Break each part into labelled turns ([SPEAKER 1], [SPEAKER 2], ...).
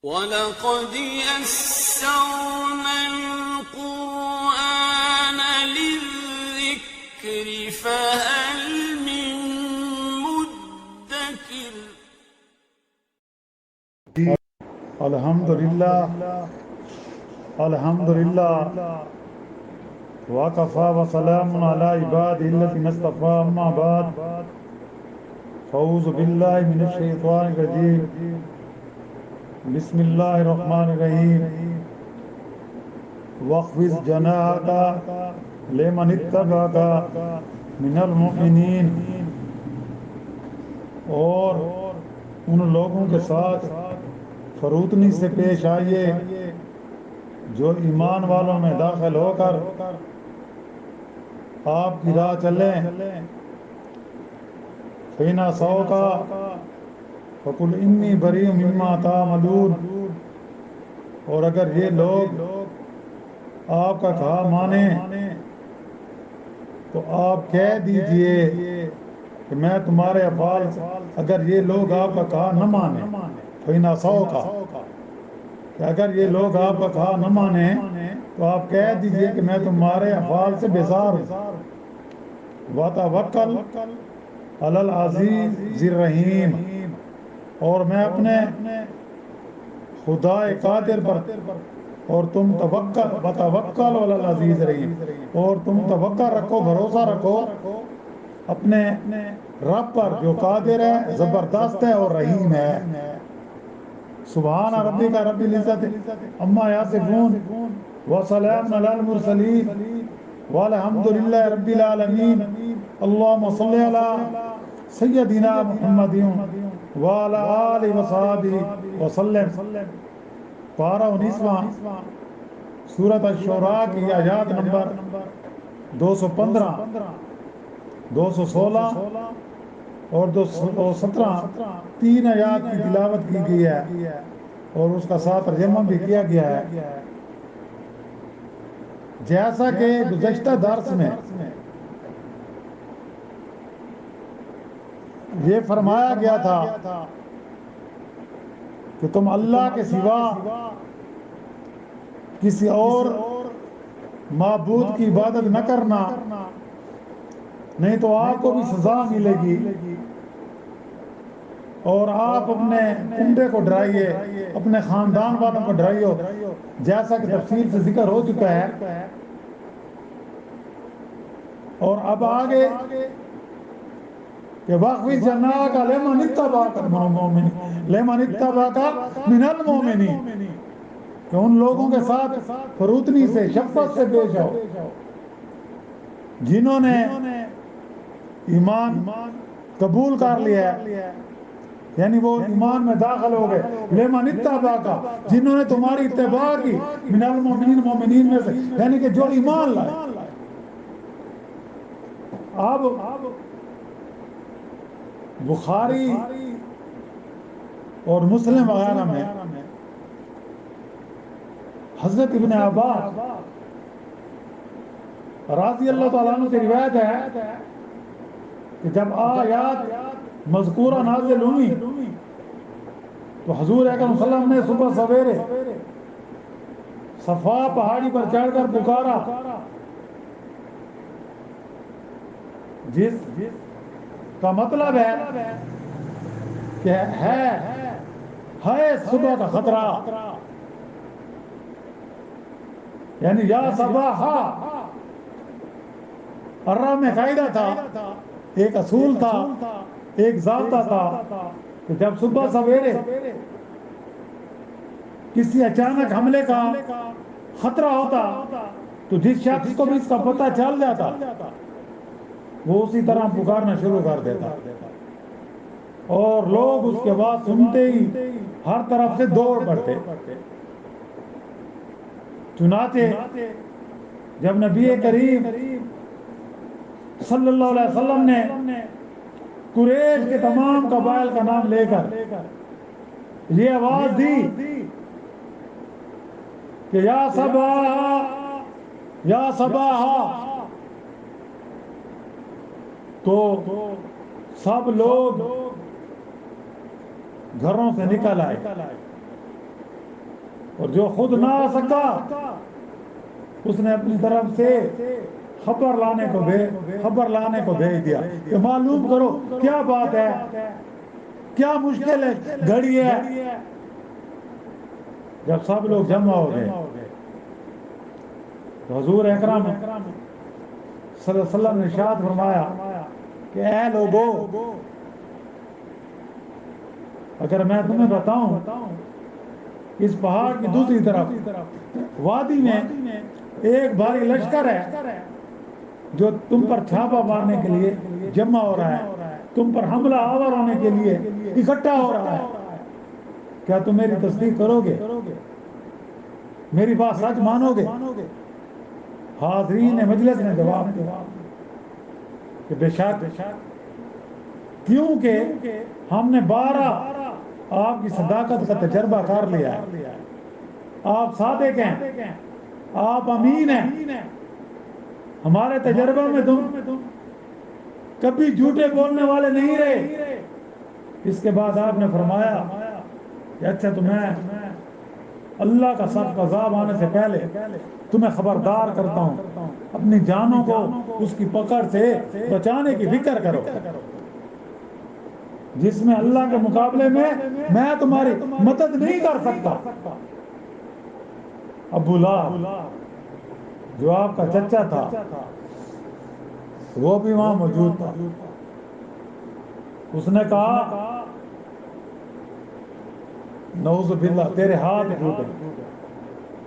[SPEAKER 1] وَلَقَدْ يَسَّرْنَا الْقُرْآنَ لِلذِّكْرِ فَهَلْ مِن مُّدَّكِرٍ
[SPEAKER 2] الحمدللہ وَكَفَى وَسَلَامٌ عَلَى عِبَادِهِ الَّذِينَ اصْطَفَىٰ أَمَّا بَعْدُ فَأَعُوذُ بِاللَّهِ مِنَ الشَّيْطَانِ الرَّجِيمِ بسم اللہ الرحمن الرحیم وَاخْفِضْ جَنَاحَكَ لِمَنِ اتَّبَعَكَ مِنَ الْمُؤْمِنِينَ، اور ان لوگوں کے ساتھ فروتنی سے پیش آئیے جو ایمان والوں میں داخل ہو کر آپ کی راہ چلیں۔ فَإِنْ عَصَوْكَ فَقُلْ إِنِّي بَرِيءٌ مِّمَّا تَعْمَلُونَ، اور اگر یہ لوگ آپ کا کہا مانیں تو آپ کہہ دیجئے کہ میں تمہارے افعال سے، اگر یہ لوگ آپ کا کہا نہ مانیں، فَإِنْ عَصَوْكَ، کہ اگر یہ لوگ آپ کا کہا نہ مانیں تو آپ کہہ دیجئے کہ میں تمہارے افعال سے بیزار ہوں۔ وَتَوَكَّلْ عَلَى الْعَزِيزِ الرَّحِيمِ، اور میں اپنے خدائے قادر پر، اور تم وَتَوَكَّلْ عَلَى الْعَزِيزِ الرَّحِيمِ، اور تم توقع رکھو، بھروسہ رکھو اپنے رب پر جو قادر ہے، زبردست ہے اور رحیم ہے۔ سبحان ربک رب العزت عما یصفون وسلام علی المرسلین والحمد للہ رب العالمین۔ اللہم صلی علی سیدنا محمد وعلی آلہ وصحبہ وسلم۔ پارہ 19واں، سورۃ الشعراء کی آیات نمبر 215، 216 اور 217، تین آیات کی تلاوت کی گئی ہے اور اس کا ساتھ ترجمہ بھی کیا گیا ہے۔ جیسا کہ گزشتہ درس میں یہ فرمایا گیا تھا کہ تم اللہ کے سوا کسی اور معبود کی عبادت نہ کرنا، نہیں تو آپ کو بھی سزا ملے گی، اور آپ اپنے کنبے کو ڈرائیے، اپنے خاندان والوں کو ڈرائیے، جیسا کہ تفصیل سے ذکر ہو چکا ہے۔ اور اب آگے کہ وَاخْفِضْ جَنَاحَكَ لِمَنِ اتَّبَعَكَ مِنَ الْمُؤْمِنِينَ، کہ ان لوگوں کے ساتھ فروتنی سے، شفقت سے پیش آؤ جنہوں نے ایمان قبول کر لیا ہے، یعنی وہ ایمان میں داخل ہو گئے۔ لِمَنِ اتَّبَعَكَ، جنہوں نے تمہاری اتباع کی، مِنَ الْمُؤْمِنِينَ، مومنین میں سے، یعنی کہ جو ایمان لائے۔ اب بخاری اور مسلم وغیرہ میں حضرت ابن عباس رضی اللہ تعالیٰ عنہ سے روایت ہے کہ جب آیات مذکورہ نازل ہوئی تو حضور اکرم صلی اللہ علیہ وسلم نے صبح سویرے صفا پہاڑی پر چڑھ کر پکارا، جس کا مطلب ہے کہ ہے صبح کا خطرہ، یعنی یا صباحا۔ عرب میں قاعدہ تھا، ایک اصول تھا، ایک ضابطہ تھا کہ جب صبح سویرے کسی اچانک حملے کا خطرہ ہوتا تو جس شخص کو بھی اس کا پتہ چل جاتا وہ اسی طرح پکارنا شروع کر دیتا، اور لوگ اس کے بعد سنتے ہی ہر طرف سے دوڑ پڑتے۔ چنانچہ جب نبی کریم صلی اللہ علیہ وسلم نے قریش کے تمام قبائل کا نام لے کر یہ آواز دی کہ یا صباحا یا صباحا، تو سب لوگ گھروں سے نکل آئے اور جو خود نہ آ سکا اس نے اپنی طرف سے خبر لانے کو بھیج دیا کہ معلوم کرو کیا بات ہے، کیا مشکل ہے گھڑی ہے۔ جب سب لوگ جمع ہو گئے تو حضور اکرم صلی اللہ علیہ وسلم نے ارشاد فرمایا کہ اے لوگو، اگر میں تمہیں بتاؤں اس پہاڑ کی دوسری طرف وادی میں ایک بھاری لشکر ہے جو تم پر چھاپا مارنے کے لیے جمع ہو رہا ہے، تم پر حملہ آور ہونے کے لیے اکٹھا ہو رہا ہے، کیا تم میری تصدیق کرو گے؟ میری بات سچ مانو گے؟ حاضرین مجلس نے جواب دیا کہ بے شک، کیونکہ ہم نے 12 آپ کی صداقت کا تجربہ کر لیا ہے، آپ صادق ہیں، آپ امین ہیں، ہمارے تجربہ میں تم کبھی جھوٹے بولنے والے نہیں رہے۔ اس کے بعد آپ نے فرمایا کہ اچھا تو میں اللہ کا سخت عذاب آنے سے پہلے تمہیں خبردار کرتا ہوں، اپنی جانوں کو اس کی پکڑ سے بچانے کی فکر کرو جس میں اللہ کے مقابلے میں تمہاری مدد نہیں کر سکتا۔ ابو لہب جو آپ کا چچا تھا وہ بھی وہاں موجود تھا، اس نے کہا نعوذ باللہ تیرے ہاتھ ٹوٹے،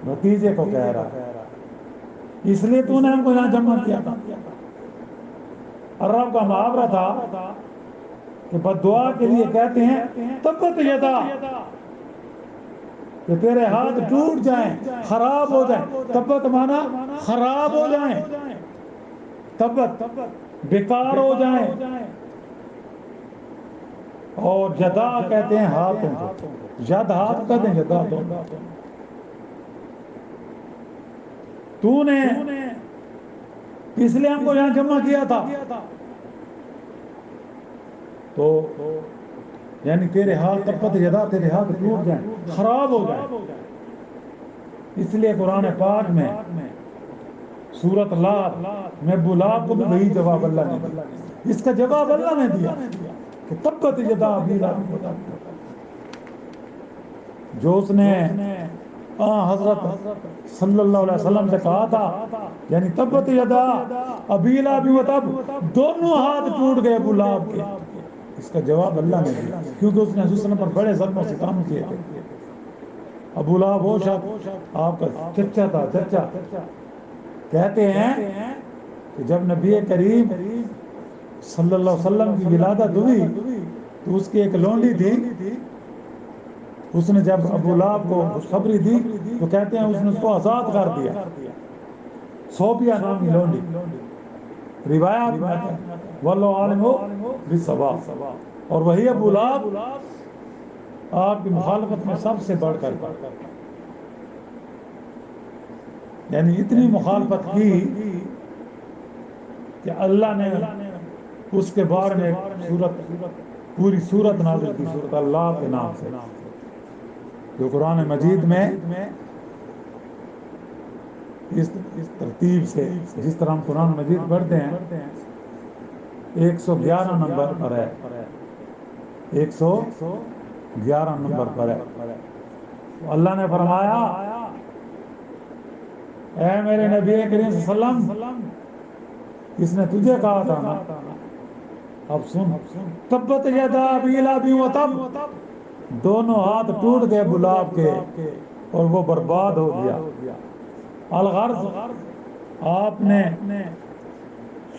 [SPEAKER 2] بھتیجے کو کہہ رہا اس لیے تو نے ہم کو یہاں جمع کیا تھا۔ عرب کا محاورہ تھا کہ بد دعا کے لیے کہتے ہیں تبت یدا، کہ تیرے ہاتھ ٹوٹ جائیں، خراب ہو جائیں۔ تبت مانا خراب ہو جائیں، تبت بیکار ہو جائیں، اور جدا کہتے ہیں ہاتھوں کو، ید ہاتھ کہتے ہیں جدا تو نے اس لیے ہم کو یہاں جمع کیا تھا، تو یعنی تیرے ہاتھ تبت یدا، تیرے ہاتھ ٹوٹ جائیں، خراب ہو جائیں۔ اس لیے قرآن پاک میں سورۃ لات میں ابو لہب کو بھی وہی جواب اللہ نے دیا، اس کا جواب اللہ نے دیا کہ تبت یدا ابی لہب وتب، جو اس نے حضرت صلی اللہ علیہ وسلم سے کہا تھا، یعنی تبت یدا ابی لہب وتب، دونوں ہاتھ ٹوٹ گئے ابو لہب کے، اس کا جواب اللہ نے دیا کیونکہ اس نے حضور صلی اللہ علیہ وسلم پر بڑے ظلم و ستم کیے تھے۔ ابو لہب وہ شخص آپ کا چچا تھا، چچا کہتے ہیں کہ جب نبی کریم صلی اللہ علیہ وسلم کی ولادت ہوئی تو اس کی ایک لونڈی تھی، اس نے جب ابو لہب کو خوشخبری دی تو کہتے ہیں اس نے اس کو آزاد کر دیا، صوفیہ نامی لونڈی، روایات میں آتا ہے واللہ عالم بالصواب، اور وہی ابو لہب آپ کی مخالفت میں سب سے بڑھ کر، یعنی اتنی مخالفت کی کہ اللہ نے اس کے بارے میں پوری سورت نازل کی، سورۃ اللہ کے نام سے، جو قرآن مجید میں اس ترتیب سے جس طرح ہم قرآن مجید پڑھتے ہیں 111 نمبر پر ہے، 111 نمبر پر ہے۔ اللہ نے فرمایا اے میرے نبی کریم صلی اللہ علیہ وسلم، اس نے تجھے کہا تھا نا، اب سن، تبت یدا ابی لہب وتب، دونوں ہاتھ ٹوٹ گئے ابو لہب کے اور وہ برباد ہو گیا۔ الغرض آپ نے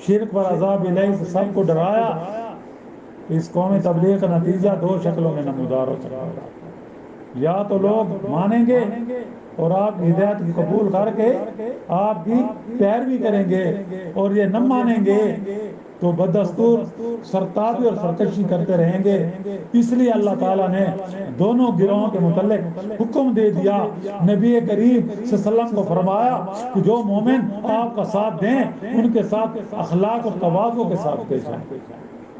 [SPEAKER 2] شرک پر عذاب الہی سے سب کو ڈرایا، اس قوم تبلیغ کا نتیجہ 2 شکلوں میں نمودار ہو سکتا ہے، یا تو لوگ مانیں گے اور آپ کی ہدایت کی قبول کر کے آپ کی پیروی کریں گے، اور یہ نہ مانیں گے تو بدستور سرتابی اور سرکشی کرتے رہیں گے۔ اس لیے اللہ تعالیٰ نے دونوں گروہوں کے متعلق حکم دے دیا، نبی کریم صلی اللہ علیہ وسلم کو فرمایا کہ جو مومن آپ کا ساتھ دیں ان کے ساتھ اخلاق اور تواضع کے ساتھ پیش آئیں۔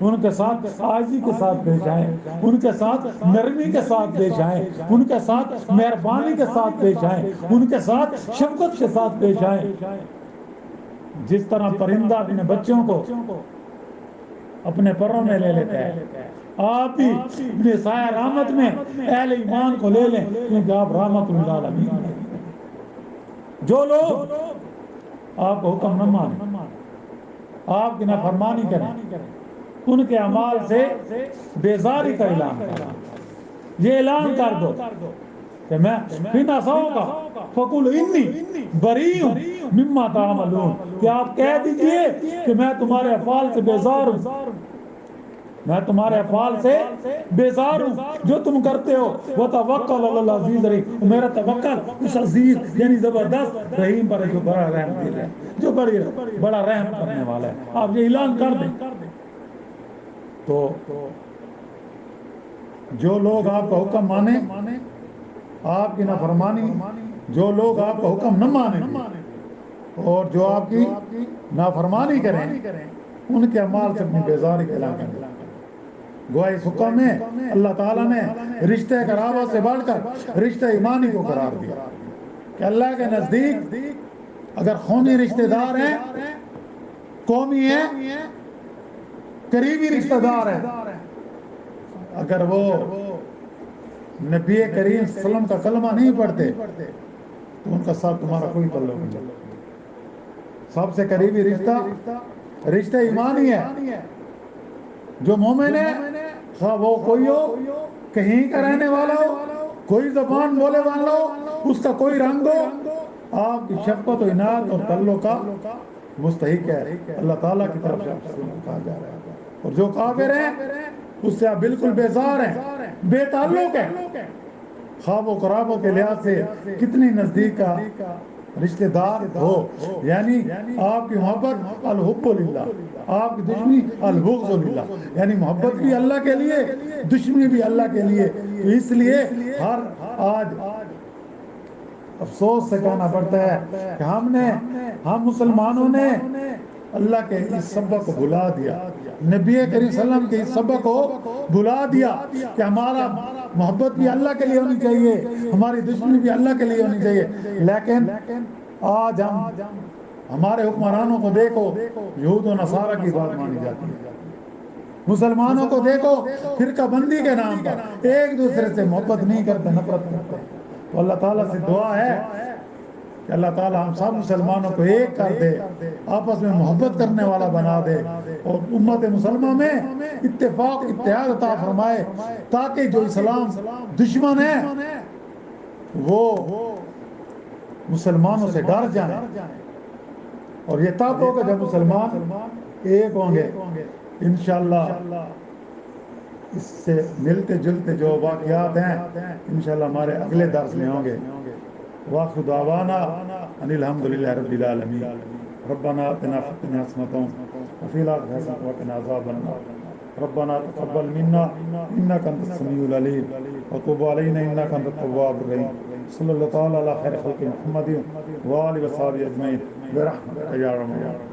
[SPEAKER 2] ان کے ساتھ عاجزی کے ساتھ پیش آئیں، ان کے ساتھ نرمی کے ساتھ پیش آئیں، ان کے ساتھ مہربانی کے ساتھ پیش آئیں، ان کے ساتھ شفقت کے ساتھ پیش آئیں۔ جس طرح پرندہ اپنے بچوں کو اپنے پروں میں لے لیتا ہے، آپ بھی اپنے سایہ رحمت میں اہل ایمان کو لے لیں، کیونکہ آپ رحمت للعالمین ہیں۔ جو لوگ آپ کو حکم نہ مانیں، آپ کی نافرمانی کریں، ان کے اعمال سے بیزاری کا اعلان کریں۔ یہ اعلان کر دو کہ میں فِي نَصَوْكَ فَقُلْ إِنِّي بَرِيءٌ مِّمَّا تَعْمَلُونَ، کہ آپ کہہ دیجئے کہ میں تمہارے افعال سے بیزار ہوں، میں تمہارے افعال سے بیزار ہوں جو تم کرتے ہو۔ وَتَوَكَّلْ عَلَى الْعَزِيزِ الرَّحِيمِ، میرا توکل اس عزیز یعنی زبردست رحیم پر ہے، جو بڑا رحم دل ہے، جو بڑا رحم کرنے والا ہے۔ آپ یہ اعلان کر دیں تو جو لوگ آپ کا حکم مانیں، آپ کی نافرمانی، جو لوگ آپ کا حکم نہ مانیں گے اور جو آپ کی نافرمانی کریں، ان کے اعمال سے اپنی بیزاری کا اعلان کریں۔ گویا اس حکم میں اللہ تعالیٰ نے رشتہ قرابت سے بڑھ کر رشتہ ایمانی کو قرار دیا کہ اللہ کے نزدیک اگر خونی رشتہ دار ہیں، قومی ہیں، قریبی رشتہ دار ہیں، اگر وہ نبی کریم صلی اللہ علیہ وسلم کا کلمہ نہیں پڑھتے تو ان کا ساتھ تمہارا کوئی تعلق نہیں۔ سب سے قریبی رشتہ ایمانی ہے۔ جو مومن ہے، خواہ وہ کوئی ہو، کہیں کا رہنے والا ہو، کوئی زبان بولے والا ہو، اس کا کوئی رنگ ہو، آپ کی شفقت و عنایت اور تعلق کا مستحق ہے۔ اللہ تعالیٰ کی طرف سے آپ سے کہا جا رہا ہے، اور جو کافر ہیں اس سے آپ بالکل بیزار ہیں، بے تعلق ہیں، خواب و قرابوں کے لحاظ سے کتنی نزدیک کا رشتہ دار ہو۔ یعنی آپ کی محبت الحب للہ، آپ کی دشمنی البغض للہ، یعنی محبت بھی اللہ کے لیے، دشمنی بھی اللہ کے لیے۔ تو اس لیے آج افسوس سے کہنا پڑتا ہے کہ ہم مسلمانوں نے اللہ کے اس سبق کو بھلا دیا، نبی کریم صلی اللہ علیہ وسلم کے اس سبق کو بھلا دیا کہ ہمارا محبت بھی اللہ کے لیے ہونی چاہیے، ہماری دشمنی بھی اللہ کے لیے ہونی چاہیے۔ لیکن آج ہمارے حکمرانوں کو دیکھو، یہود و نصارہ کی بات مانی جاتی ہے، مسلمانوں کو دیکھو فرقہ بندی کے نام پر ایک دوسرے سے محبت نہیں کرتے، نفرت کرتے۔ تو اللہ تعالیٰ سے دعا ہے کہ اللہ تعالیٰ ہم سب مسلمانوں کو ایک کر دے، آپس میں محبت کرنے والا بنا دے، اور امت مسلمہ میں اتفاق اتحاد عطا فرمائے، تاکہ جو اسلام دشمن ہے وہ مسلمانوں سے ڈر جائیں۔ اور یہ تب ہوگا جب مسلمان ایک ہوں گے۔ انشاءاللہ اس سے ملتے جلتے جو واقعات ہیں انشاءاللہ ہمارے اگلے درس میں ہوں گے۔ وآخر دعوانا ان الحمدللہ رب العالمین۔ ربنا آتنا فی الدنیا حسنۃ وفی الآخرۃ حسنۃ وقنا عذاب النار۔ ربنا تقبل منا انک انت السمیع العلیم وتب علینا انک انت التواب الرحیم۔ صلی اللہ تعالی علی خیر خلق محمد وآلہ وصحبہ اجمعین برحمتک یا ارحم الراحمین۔